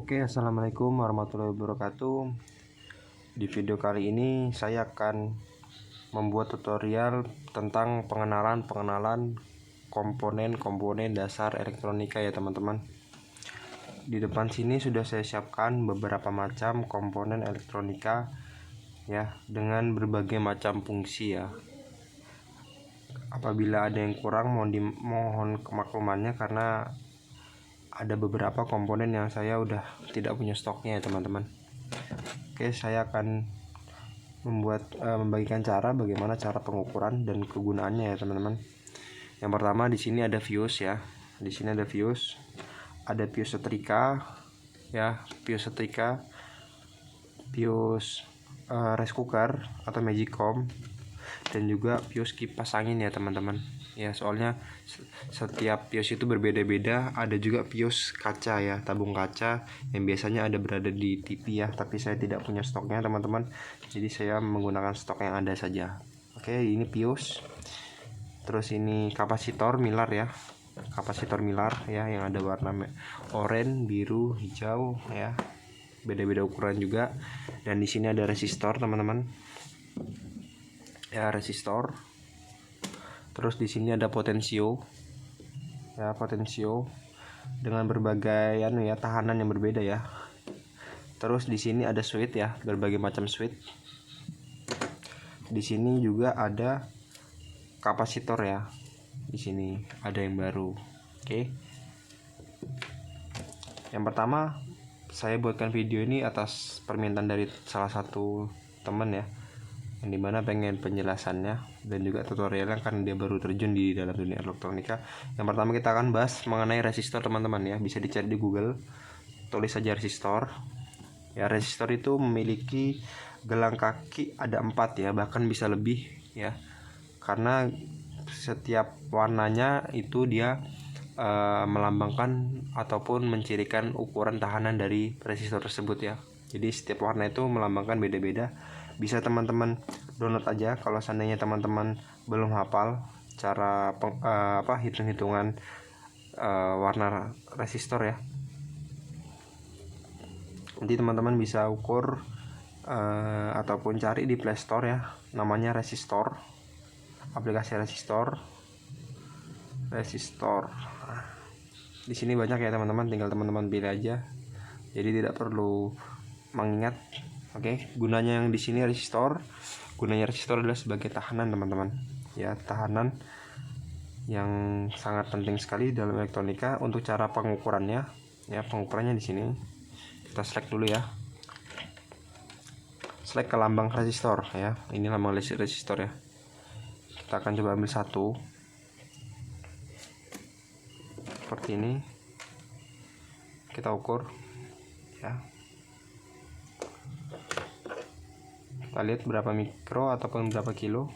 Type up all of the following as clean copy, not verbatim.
Oke, assalamualaikum warahmatullahi wabarakatuh. Di video kali ini saya akan membuat tutorial tentang pengenalan komponen dasar elektronika ya teman-teman. Di depan sini sudah saya siapkan beberapa macam komponen elektronika ya, dengan berbagai macam fungsi ya. Apabila ada yang kurang mohon kemaklumannya karena ada beberapa komponen yang saya udah tidak punya stoknya ya teman-teman. Oke, saya akan membagikan bagaimana cara pengukuran dan kegunaannya ya teman-teman. Yang pertama di sini ada fuse ya. Di sini ada fuse setrika ya, fuse rice cooker atau magicom, dan juga fuse kipas angin ya teman-teman. Ya, soalnya setiap fuse itu berbeda-beda. Ada juga fuse kaca ya, tabung kaca yang biasanya berada di TV ya, tapi saya tidak punya stoknya teman-teman, jadi saya menggunakan stok yang ada saja. Oke, ini fuse. Terus ini kapasitor milar ya, yang ada warna oranye, biru, hijau ya, beda-beda ukuran juga. Dan di sini ada resistor teman-teman ya, resistor. Terus di sini ada potensio ya, dengan berbagai tahanan yang berbeda ya. Terus di sini ada switch ya, berbagai macam switch. Di sini juga ada kapasitor ya. Di sini ada yang baru. Oke. Yang pertama, saya buatkan video ini atas permintaan dari salah satu teman ya, yang dimana pengen penjelasannya dan juga tutorialnya karena dia baru terjun di dalam dunia elektronika. Yang pertama kita akan bahas mengenai resistor teman-teman ya, bisa dicari di Google, tulis saja resistor ya. Resistor itu memiliki gelang kaki ada 4 ya, bahkan bisa lebih ya, karena setiap warnanya itu dia melambangkan ataupun mencirikan ukuran tahanan dari resistor tersebut ya. Jadi setiap warna itu melambangkan beda-beda. Bisa teman-teman download aja kalau seandainya teman-teman belum hafal cara hitung-hitungan warna resistor ya. Nanti teman-teman bisa ukur ataupun cari di Play Store ya, namanya resistor, aplikasi resistor. Di sini banyak ya teman-teman, tinggal teman-teman pilih aja, jadi tidak perlu mengingat. Oke, gunanya yang di sini gunanya resistor adalah sebagai tahanan teman-teman ya, tahanan yang sangat penting sekali dalam elektronika. Untuk cara pengukurannya ya, pengukurannya di sini kita select dulu ya, select ke lambang resistor ya. Ini lambang resistor ya. Kita akan coba ambil satu seperti ini, kita ukur ya, kita lihat berapa mikro ataupun berapa kilo.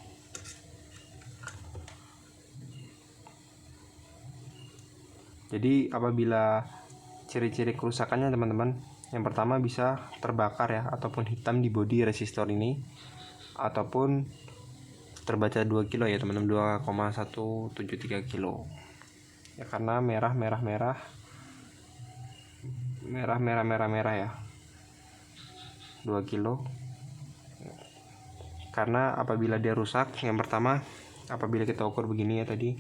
Jadi apabila ciri-ciri kerusakannya teman-teman, yang pertama bisa terbakar ya, ataupun hitam di bodi resistor ini, ataupun terbaca 2 kilo ya teman-teman, 2,173 kilo ya, karena merah ya, 2 kilo. Karena apabila dia rusak, yang pertama apabila kita ukur begini ya tadi,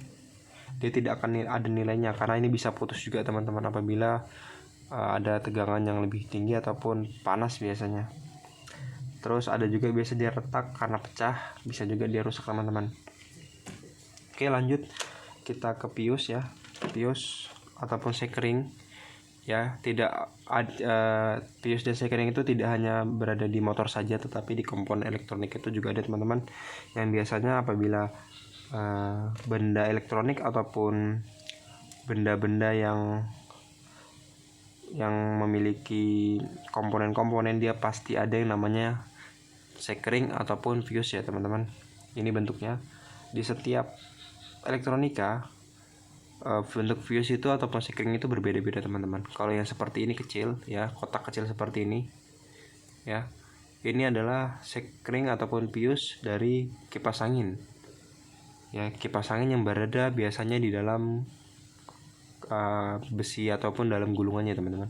dia tidak akan ada nilainya, karena ini bisa putus juga teman-teman apabila ada tegangan yang lebih tinggi ataupun panas biasanya. Terus ada juga biasa dia retak karena pecah, bisa juga dia rusak teman-teman. Oke, lanjut kita ke fuse ya, fuse ataupun sekring ya. Fuse dan sekring itu tidak hanya berada di motor saja, tetapi di komponen elektronik itu juga ada teman-teman, yang biasanya apabila benda elektronik ataupun benda-benda yang memiliki komponen-komponen, dia pasti ada yang namanya sekring ataupun fuse ya teman-teman. Ini bentuknya di setiap elektronika, bentuk fuse itu ataupun sekring itu berbeda-beda teman-teman. Kalau yang seperti ini kecil ya, kotak kecil seperti ini ya, ini adalah sekring ataupun fuse dari kipas angin ya, kipas angin yang berada biasanya di dalam besi ataupun dalam gulungannya teman-teman.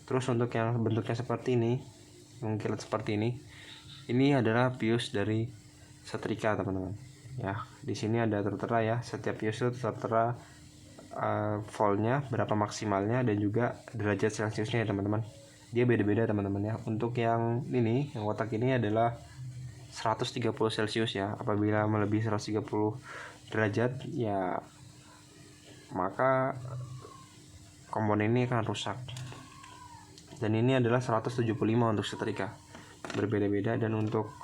Terus untuk yang bentuknya seperti ini, mengkilat seperti ini adalah fuse dari setrika teman-teman. Ya, di sini ada tertera ya, setiap fuse itu tertera voltnya berapa maksimalnya dan juga derajat celciusnya ya teman-teman. Dia beda-beda teman-teman ya. Untuk yang ini, yang kotak ini adalah 130 celcius ya. Apabila melebihi 130 derajat ya, maka komponen ini akan rusak. Dan ini adalah 175 untuk setrika, berbeda-beda. Dan untuk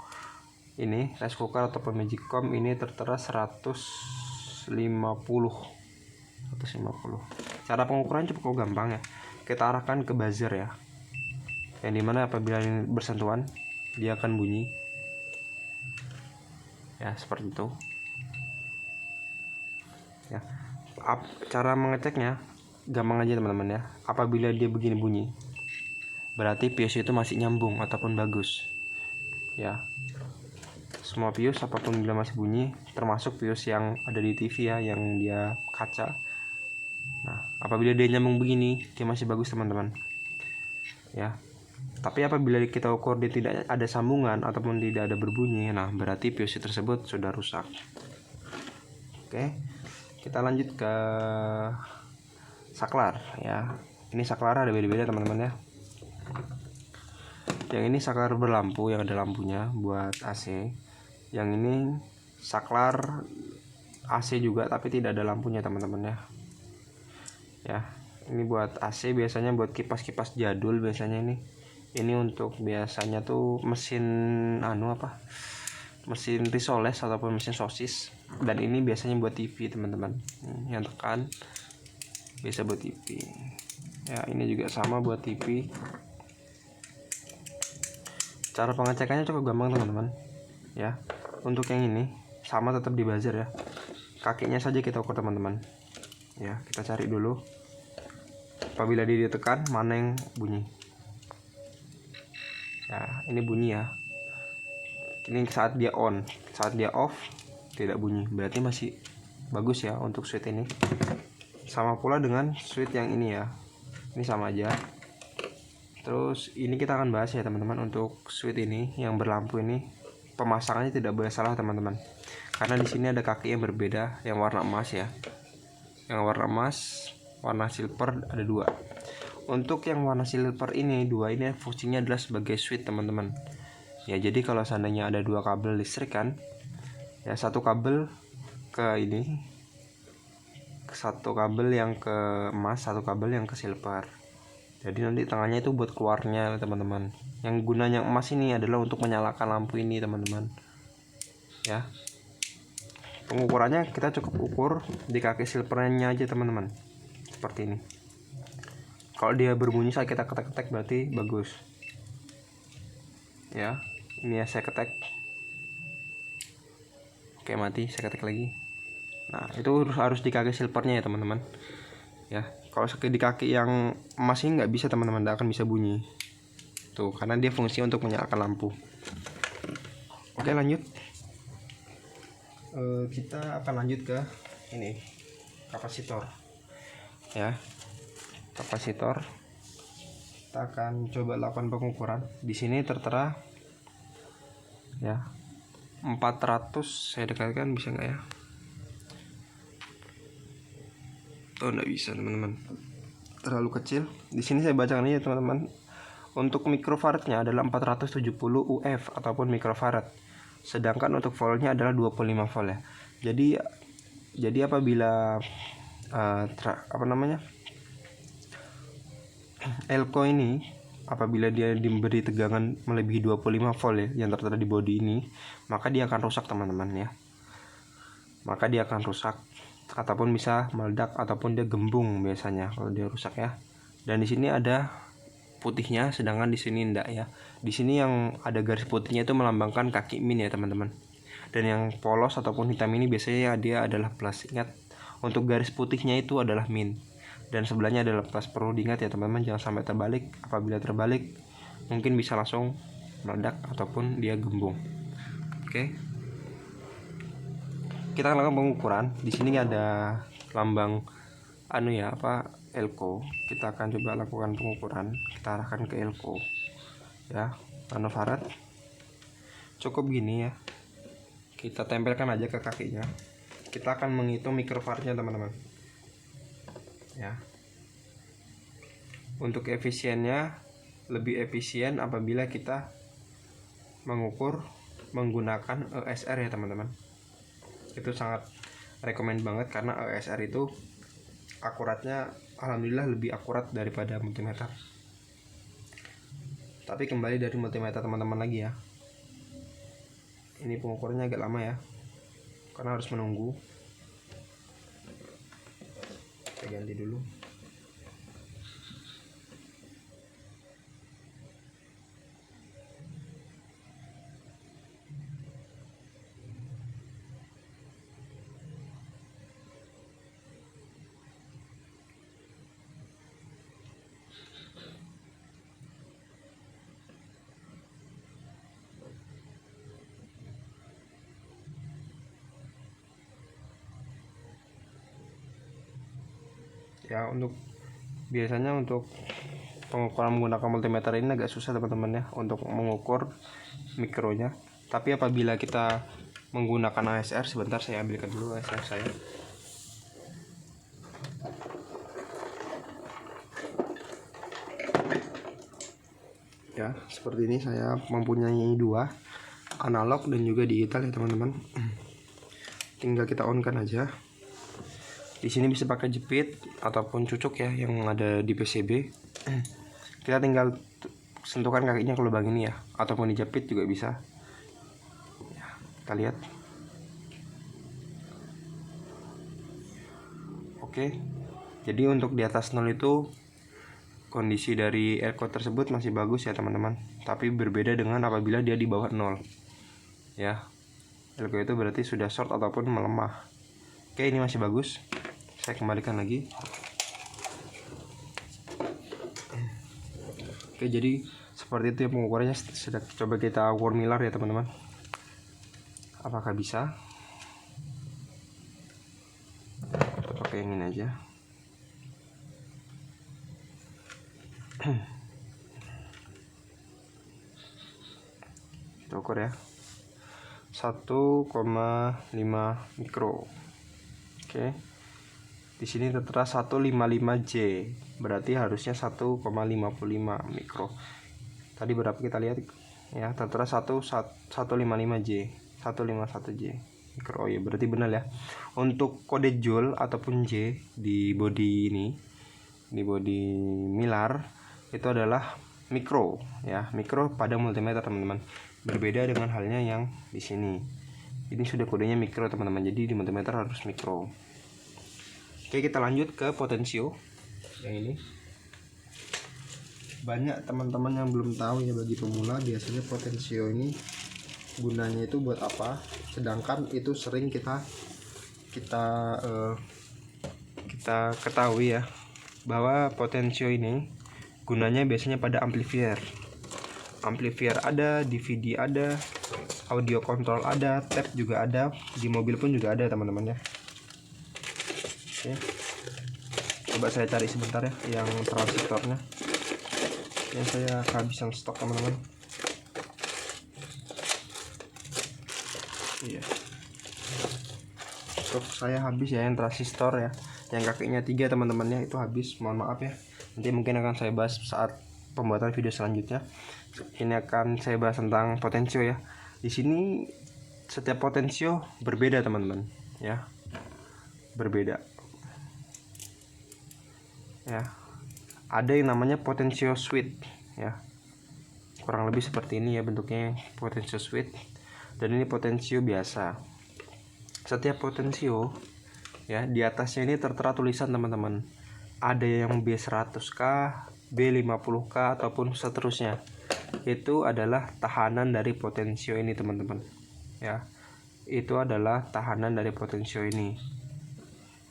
ini rice cooker ataupun magicom ini tertera 150. Cara pengukuran cukup gampang ya. Kita arahkan ke buzzer ya, yang dimana apabila ini bersentuhan dia akan bunyi ya, seperti itu ya. Cara mengeceknya gampang aja teman-teman ya. Apabila dia begini bunyi, berarti fuse itu masih nyambung ataupun bagus ya. Semua fuse apapun bila masih bunyi, termasuk fuse yang ada di TV ya, yang dia kaca. Nah, apabila dia nyambung begini, dia masih bagus teman-teman ya. Tapi apabila kita ukur dia tidak ada sambungan ataupun tidak ada berbunyi, nah berarti fuse tersebut sudah rusak. Oke, kita lanjut ke saklar ya. Ini saklar ada beda-beda teman-teman ya. Yang ini saklar berlampu yang ada lampunya buat AC. Yang ini saklar AC juga tapi tidak ada lampunya teman-teman ya. Ya, ini buat AC, biasanya buat kipas-kipas jadul biasanya ini. Ini untuk biasanya tuh mesin mesin risoles ataupun mesin sosis. Dan ini biasanya buat TV teman-teman. Yang tekan biasa buat TV. Ya, ini juga sama buat TV. Cara pengecekannya cukup gampang teman-teman ya. Untuk yang ini sama, tetap di buzzer ya. Kakinya saja kita ukur teman-teman ya. Kita cari dulu apabila dia ditekan mana yang bunyi ya. Ini bunyi ya. Ini saat dia on, saat dia off tidak bunyi, berarti masih bagus ya untuk switch ini. Sama pula dengan switch yang ini ya, ini sama aja. Terus ini kita akan bahas ya teman-teman. Untuk switch ini yang berlampu ini, pemasangannya tidak boleh salah teman-teman, karena di sini ada kaki yang berbeda, yang warna emas ya. Yang warna emas, warna silver ada dua. Untuk yang warna silver ini dua, ini fungsinya adalah sebagai switch teman-teman ya. Jadi kalau seandainya ada dua kabel listrik kan ya, satu kabel ke ini, satu kabel yang ke emas, satu kabel yang ke silver. Jadi nanti tengahnya itu buat keluarnya teman-teman. Yang gunanya emas ini adalah untuk menyalakan lampu ini teman-teman ya. Pengukurannya kita cukup ukur di kaki silvernya aja teman-teman, seperti ini. Kalau dia berbunyi saat kita ketek-ketek berarti bagus ya. Ini ya, saya ketek, oke mati, saya ketek lagi. Nah itu harus di kaki silvernya ya teman-teman ya. Kalau di kaki yang emas ini nggak bisa teman-teman, nggak akan bisa bunyi tuh, karena dia fungsi untuk menyalakan lampu. Oke lanjut, kita akan lanjut ke ini, kapasitor ya. Kapasitor kita akan coba lakukan pengukuran. Di sini tertera ya 400, saya dekatkan bisa nggak ya? Oh nggak bisa teman-teman, terlalu kecil. Di sini saya bacakan aja teman-teman. Untuk mikrofaradnya adalah 470 UF ataupun mikrofarad, sedangkan untuk voltnya adalah 25 volt ya. Jadi apabila elko ini, apabila dia diberi tegangan melebihi 25 volt ya, yang tertera di body ini, maka dia akan rusak teman-teman ya. Maka dia akan rusak ataupun bisa meledak ataupun dia gembung biasanya kalau dia rusak ya. Dan di sini ada putihnya, sedangkan di sini enggak ya. Di sini yang ada garis putihnya itu melambangkan kaki min ya teman-teman. Dan yang polos ataupun hitam ini biasanya dia adalah plus. Ingat, untuk garis putihnya itu adalah min dan sebelahnya adalah plus. Perlu diingat ya teman-teman, jangan sampai terbalik. Apabila terbalik mungkin bisa langsung meledak ataupun dia gembung. Oke. Kita akan lakukan pengukuran. Di sini ada lambang elko. Kita akan coba lakukan pengukuran. Kita arahkan ke elko ya, nanofarad. Cukup gini ya, kita tempelkan aja ke kakinya. Kita akan menghitung mikrofaradnya teman-teman ya. Untuk efisiennya, lebih efisien apabila kita mengukur menggunakan ESR ya teman-teman. Itu sangat rekomend banget karena ESR itu akuratnya alhamdulillah lebih akurat daripada multimeter. Tapi kembali dari multimeter teman-teman lagi ya. Ini pengukurannya agak lama ya, karena harus menunggu. Kita ganti dulu. Ya, untuk biasanya untuk pengukuran menggunakan multimeter ini agak susah teman-teman ya, untuk mengukur mikronya. Tapi apabila kita menggunakan ASR, sebentar saya ambilkan dulu ASR saya. Ya, seperti ini saya mempunyai dua, analog dan juga digital ya teman-teman. Tinggal kita on kan aja. Di sini bisa pakai jepit ataupun cucuk ya yang ada di PCB. Kita tinggal sentuhkan kakinya ke lubang ini ya, ataupun dijepit juga bisa. Ya, kita lihat. Oke. Jadi untuk di atas 0 itu kondisi dari elko tersebut masih bagus ya teman-teman. Tapi berbeda dengan apabila dia di bawah 0. Ya. Elko itu berarti sudah short ataupun melemah. Oke, ini masih bagus. Saya kembalikan lagi. Oke, jadi seperti itu ya pengukurannya. Sudah coba kita ukur Miller ya teman-teman. Apakah bisa? Kita pakai yang ini aja. Kita ukur ya. 1,5 mikro. Oke. Di sini tertera 155J, berarti harusnya 1,55 mikro. Tadi berapa kita lihat ya, tertera 155J, 151J mikro. Oh ya, berarti benar ya. Untuk kode joule ataupun J di body ini, di body Miller itu adalah mikro ya, mikro pada multimeter teman-teman. Berbeda dengan halnya yang di sini. Ini sudah kodenya mikro teman-teman. Jadi di multimeter harus mikro. Oke, kita lanjut ke potensio yang ini. Banyak teman-teman yang belum tahu ya, bagi pemula biasanya potensio ini gunanya itu buat apa, sedangkan itu sering kita ketahui ya, bahwa potensio ini gunanya biasanya pada amplifier ada, DVD ada, audio control ada, tape juga ada, di mobil pun juga ada teman-teman ya. Oke. Coba saya cari sebentar ya yang transistornya. Yang saya kehabisan stok teman-teman. Iya. Stok saya habis ya yang transistor ya. Yang kakinya 3 teman-temannya itu habis. Mohon maaf ya. Nanti mungkin akan saya bahas saat pembuatan video selanjutnya. Ini akan saya bahas tentang potensio ya. Di sini setiap potensio berbeda teman-teman ya. Berbeda. Ya, ada yang namanya potensio switch ya, kurang lebih seperti ini ya bentuknya, potensio switch. Dan ini potensio biasa. Setiap potensio ya, di atasnya ini tertera tulisan teman-teman. Ada yang B100K, B50K ataupun seterusnya. Itu adalah tahanan dari potensio ini teman-teman ya. Itu adalah tahanan dari potensio ini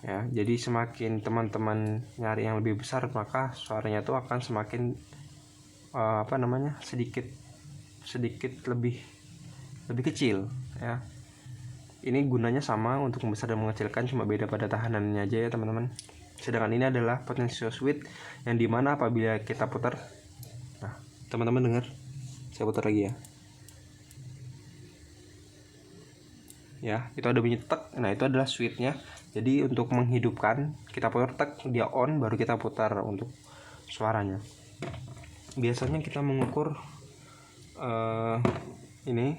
ya. Jadi semakin teman-teman nyari yang lebih besar, maka suaranya tuh akan semakin sedikit lebih kecil ya. Ini gunanya sama untuk membesar dan mengecilkan, cuma beda pada tahanannya aja ya teman-teman. Sedangkan ini adalah potential switch yang dimana apabila kita putar, nah teman-teman dengar, saya putar lagi ya, itu ada bunyi tek. Nah itu adalah switchnya. Jadi untuk menghidupkan kita putar tek, dia on, baru kita putar untuk suaranya. Biasanya kita mengukur ini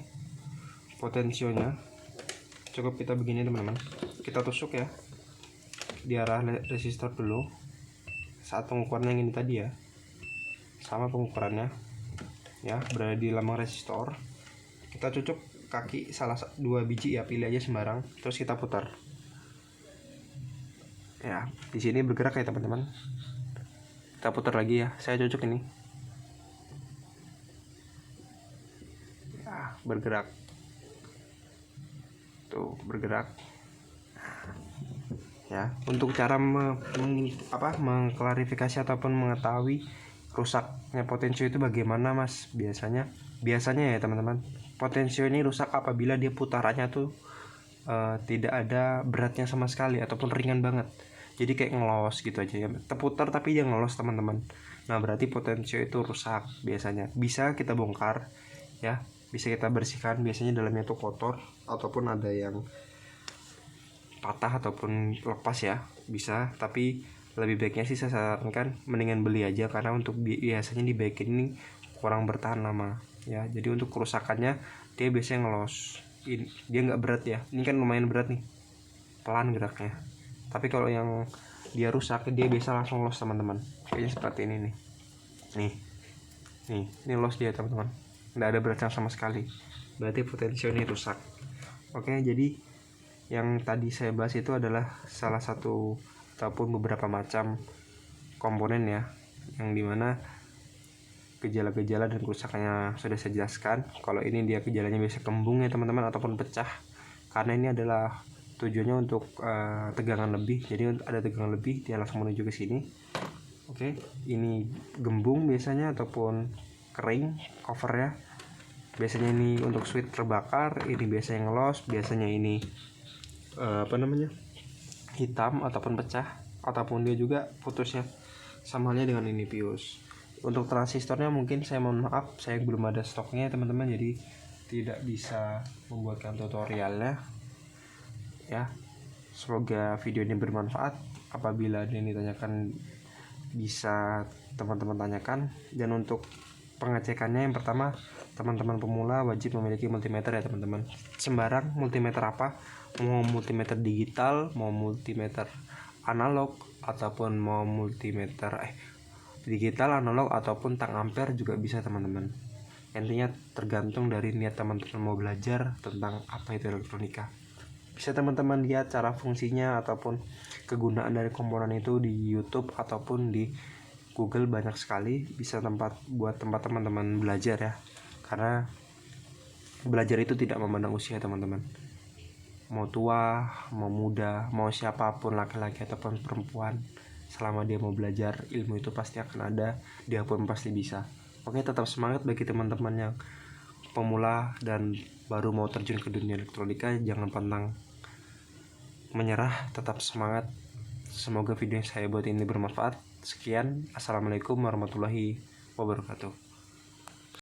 potensionya, cukup kita begini teman-teman, kita tusuk ya di arah resistor dulu. Saat pengukuran yang ini tadi ya, sama pengukurannya ya, berada di lambang resistor. Kita cucuk kaki salah 2 biji ya, pilih aja sembarang, terus kita putar ya. Di sini bergerak ya teman-teman, kita putar lagi ya, saya cucuk ini ya, bergerak tuh, bergerak ya. Untuk cara mengklarifikasi ataupun mengetahui rusaknya potensio itu bagaimana mas? Biasanya ya teman-teman, potensio ini rusak apabila dia putarannya tuh tidak ada beratnya sama sekali ataupun ringan banget, jadi kayak ngelos gitu aja ya, terputar tapi dia ngelos teman-teman. Nah berarti potensio itu rusak. Biasanya bisa kita bongkar ya, bisa kita bersihkan, biasanya dalamnya tuh kotor ataupun ada yang patah ataupun lepas ya, bisa. Tapi lebih baiknya sih saya sarankan mendingan beli aja, karena untuk biasanya di baikin ini kurang bertahan lama ya. Jadi untuk kerusakannya dia biasanya ngelos, dia nggak berat ya, ini kan lumayan berat nih, pelan geraknya. Tapi kalau yang dia rusak dia biasa langsung los teman-teman, kayaknya seperti ini nih, ini los dia teman-teman, nggak ada beratnya sama sekali, berarti potensio ini rusak. Oke, jadi yang tadi saya bahas itu adalah salah satu ataupun beberapa macam komponen ya, yang dimana gejala-gejala dan kerusakannya sudah saya jelaskan. Kalau ini dia gejalanya biasa kembung ya teman-teman, ataupun pecah, karena ini adalah tujuannya untuk tegangan lebih, jadi ada tegangan lebih dia langsung menuju ke sini. Oke, ini gembung biasanya ataupun kering covernya, biasanya ini untuk switch terbakar, ini biasanya ngelos, biasanya ini hitam ataupun pecah, ataupun dia juga putusnya. Sama halnya dengan ini pius. Untuk transistornya mungkin saya mohon maaf, saya belum ada stoknya teman-teman, jadi tidak bisa membuatkan tutorialnya ya. Semoga video ini bermanfaat. Apabila ada yang ditanyakan bisa teman-teman tanyakan. Dan untuk pengecekannya, yang pertama, teman-teman pemula wajib memiliki multimeter ya teman-teman. Sembarang multimeter apa, mau multimeter digital, mau multimeter analog, ataupun mau multimeter digital, analog, ataupun tang ampere juga bisa teman-teman. Intinya tergantung dari niat teman-teman mau belajar tentang apa itu elektronika. Bisa teman-teman lihat cara fungsinya ataupun kegunaan dari komponen itu di YouTube ataupun di Google, banyak sekali bisa buat tempat teman-teman belajar ya. Karena belajar itu tidak memandang usia teman-teman, mau tua, mau muda, mau siapapun, laki-laki ataupun perempuan, selama dia mau belajar, ilmu itu pasti akan ada, dia pun pasti bisa. Oke, tetap semangat bagi teman-teman yang pemula dan baru mau terjun ke dunia elektronika. Jangan pantang menyerah, tetap semangat. Semoga video yang saya buat ini bermanfaat. Sekian, assalamualaikum warahmatullahi wabarakatuh.